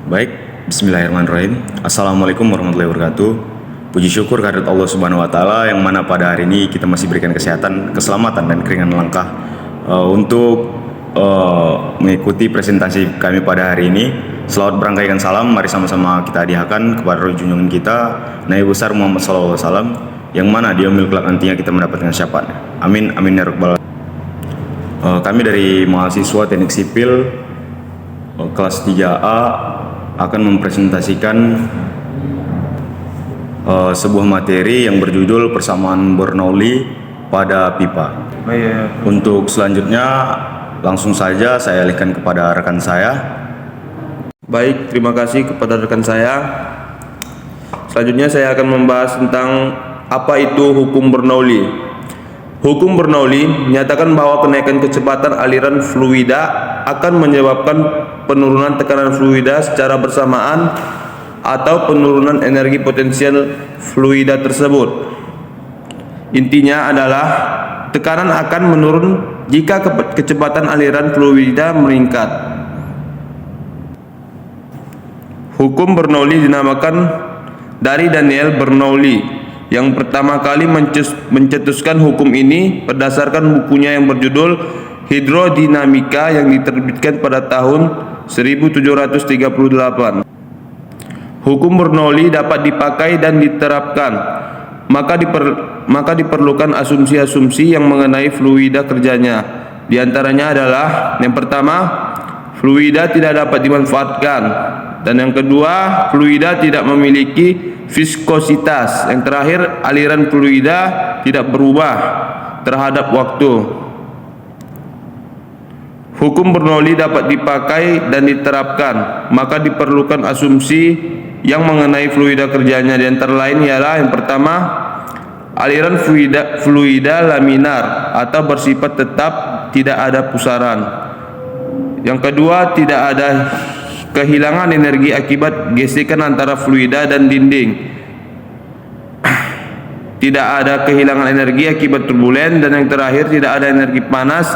Baik, bismillahirrahmanirrahim. Assalamualaikum warahmatullahi wabarakatuh. Puji syukur kehadirat Allah Subhanahu wa taala yang mana pada hari ini kita masih berikan kesehatan, keselamatan dan keringanan langkah untuk mengikuti presentasi kami pada hari ini. Selamat berangkaikan salam, mari sama-sama kita hadiahkan kepada roh junjungan kita Nabi besar Muhammad SAW, yang mana dia memiliki kelak nantinya kita mendapatkan syafaat. Amin amin ya rabbal alamin. Kami dari mahasiswa Teknik Sipil kelas 3A akan mempresentasikan sebuah materi yang berjudul persamaan Bernoulli pada pipa. Untuk selanjutnya langsung saja saya alihkan kepada rekan saya. Baik, terima kasih kepada rekan saya. Selanjutnya saya akan membahas tentang apa itu hukum Bernoulli. Hukum Bernoulli menyatakan bahwa kenaikan kecepatan aliran fluida akan menyebabkan penurunan tekanan fluida secara bersamaan atau penurunan energi potensial fluida tersebut. Intinya adalah tekanan akan menurun jika kecepatan aliran fluida meningkat. Hukum Bernoulli dinamakan dari Daniel Bernoulli yang pertama kali mencetuskan hukum ini berdasarkan bukunya yang berjudul Hidrodinamika yang diterbitkan pada tahun 1738. Hukum Bernoulli dapat dipakai dan diterapkan, maka diperlukan asumsi-asumsi yang mengenai fluida kerjanya. Di antaranya adalah yang pertama, fluida tidak dapat dimanfaatkan, dan yang kedua, fluida tidak memiliki viskositas. Yang terakhir, aliran fluida tidak berubah terhadap waktu. Hukum Bernoulli dapat dipakai dan diterapkan, maka diperlukan asumsi yang mengenai fluida kerjanya. Di antara lain ialah yang pertama, aliran fluida laminar atau bersifat tetap, tidak ada pusaran. Yang kedua, tidak ada kehilangan energi akibat gesekan antara fluida dan dinding. Tidak ada kehilangan energi akibat turbulen. Dan yang terakhir, tidak ada energi panas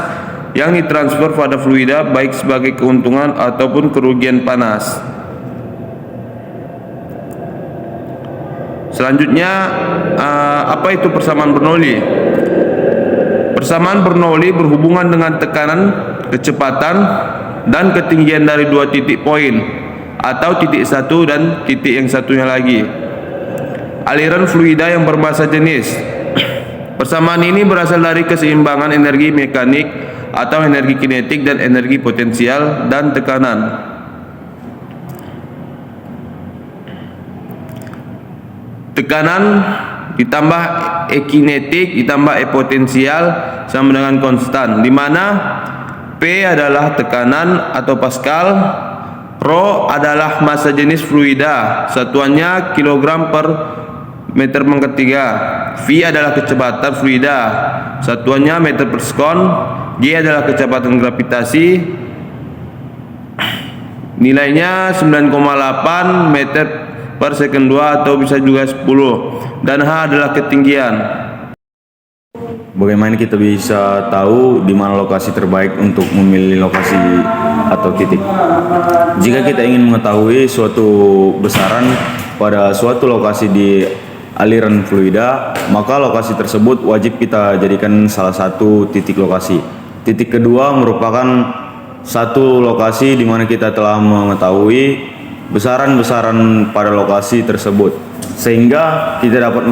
yang ditransfer pada fluida baik sebagai keuntungan ataupun kerugian panas. Selanjutnya, apa itu persamaan Bernoulli? Persamaan Bernoulli berhubungan dengan tekanan, kecepatan, dan ketinggian dari dua titik poin atau titik satu dan titik yang satunya lagi. Aliran fluida yang bermassa jenis. Persamaan ini berasal dari keseimbangan energi mekanik atau energi kinetik dan energi potensial dan tekanan. Tekanan ditambah E kinetik ditambah E potensial sama dengan konstan, di mana P adalah tekanan atau Pascal, Rho adalah massa jenis fluida, satuannya kilogram per meter pangkat 3. V adalah kecepatan fluida, satuannya meter per sekon. G adalah kecepatan gravitasi, nilainya 9,8 meter per second 2 atau bisa juga 10. Dan H adalah ketinggian. Bagaimana kita bisa tahu di mana lokasi terbaik untuk memilih lokasi atau titik? Jika kita ingin mengetahui suatu besaran pada suatu lokasi di aliran fluida, maka lokasi tersebut wajib kita jadikan salah satu titik lokasi. Titik kedua merupakan satu lokasi di mana kita telah mengetahui besaran-besaran pada lokasi tersebut, sehingga kita dapat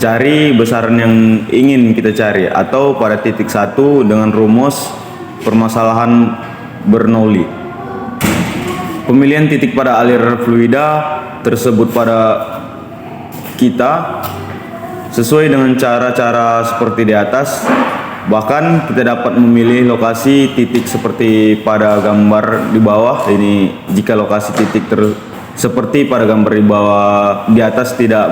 cari besaran yang ingin kita cari, atau pada titik satu dengan rumus permasalahan Bernoulli. Pemilihan titik pada aliran fluida tersebut pada kita sesuai dengan cara-cara seperti di atas. Bahkan kita dapat memilih lokasi titik seperti pada gambar di bawah ini. Jika lokasi titik seperti pada gambar di bawah di atas tidak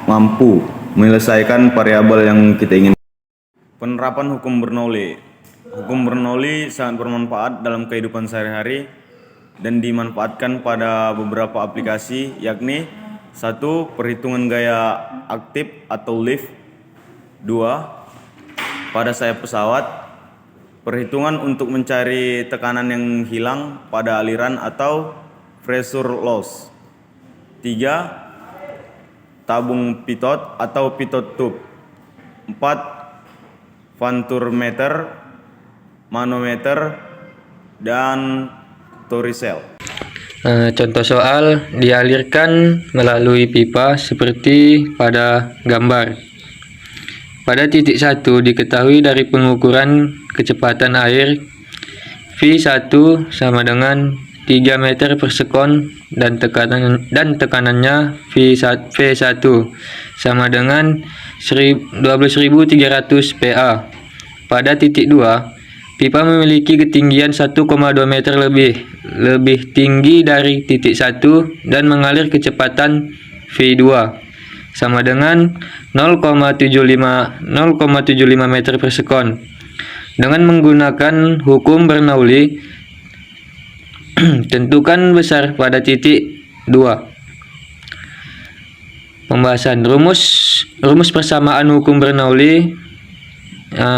mampu menyelesaikan variabel yang kita ingin. Penerapan hukum Bernoulli. Hukum Bernoulli sangat bermanfaat dalam kehidupan sehari-hari dan dimanfaatkan pada beberapa aplikasi, yakni 1. Perhitungan gaya aktif atau lift. 2. Pada sayap pesawat. Perhitungan untuk mencari tekanan yang hilang pada aliran atau pressure loss. 3. Tabung pitot atau pitot tube. 4. Vantur meter, manometer, dan toricel. Contoh soal dialirkan melalui pipa seperti pada gambar. Pada titik 1 diketahui dari pengukuran kecepatan air V1 sama dengan 3 meter per sekon dan tekanannya V1 sama dengan 12.300 PA. Pada titik 2 pipa memiliki ketinggian 1,2 meter lebih tinggi dari titik 1 dan mengalir kecepatan V2 sama dengan 0,75 meter per sekon. Dengan menggunakan hukum Bernoulli, tentukan besar pada titik 2. Pembahasan rumus persamaan hukum Bernoulli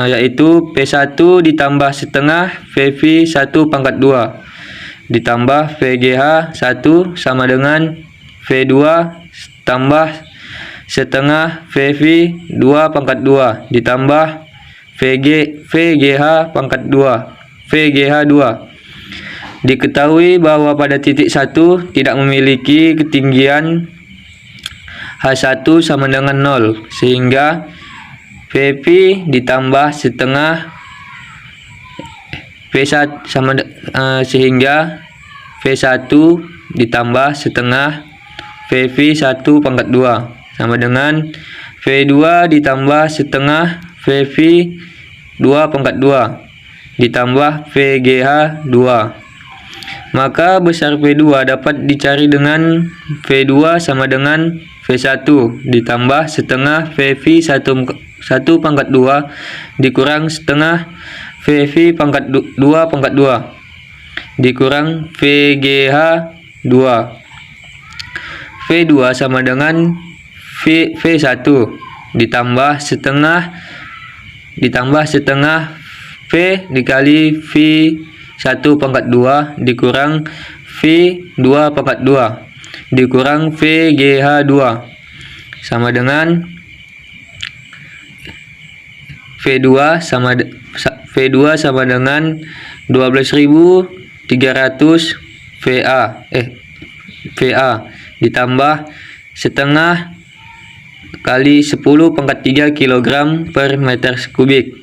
yaitu P1 ditambah setengah VV 1 pangkat 2 ditambah VGH 1 sama dengan V2 tambah setengah VV 2 pangkat 2 ditambah VGH pangkat 2 VGH 2. Diketahui bahwa pada titik 1 tidak memiliki ketinggian H1 sama dengan 0 sehingga VV ditambah setengah V1 sehingga V1 ditambah setengah VV 1 pangkat 2 sama dengan V2 ditambah setengah VV 2 pangkat 2 ditambah VGH 2. Maka besar V2 dapat dicari dengan V2 sama dengan V1 ditambah setengah VV 1 pangkat 2 dikurang setengah VV pangkat 2 pangkat 2 dikurang VGH 2. V2 sama dengan V1 ditambah setengah V dikali V1 pangkat 2 dikurang V2 pangkat 2 dikurang VGH 2 sama dengan V2 sama dengan 12.300 VA ditambah setengah kali 10 pangkat 3 kg per meter kubik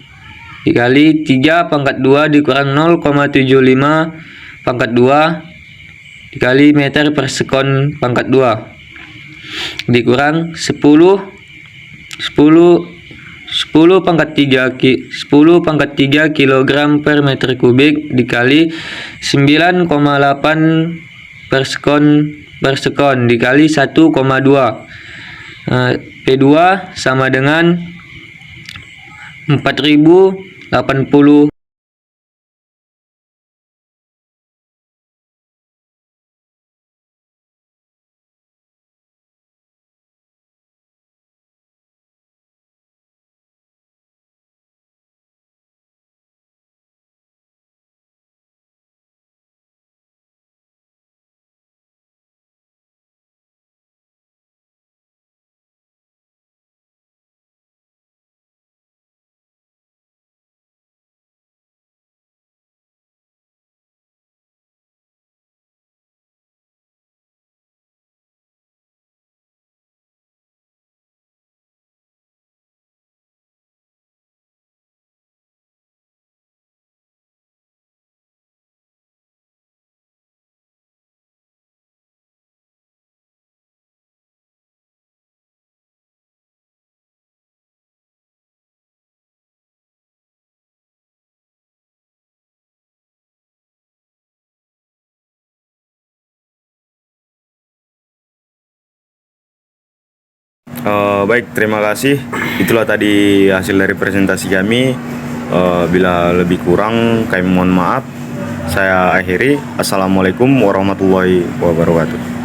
dikali 3 pangkat 2 dikurang 0,75 pangkat 2 dikali meter per sekon pangkat 2 dikurang 10 pangkat 3 kg per meter kubik dikali 9,8 per sekon dikali 1,2. P2 sama dengan 4080. Baik, terima kasih. Itulah tadi hasil dari presentasi kami. Bila lebih kurang, kami mohon maaf. Saya akhiri. Assalamualaikum warahmatullahi wabarakatuh.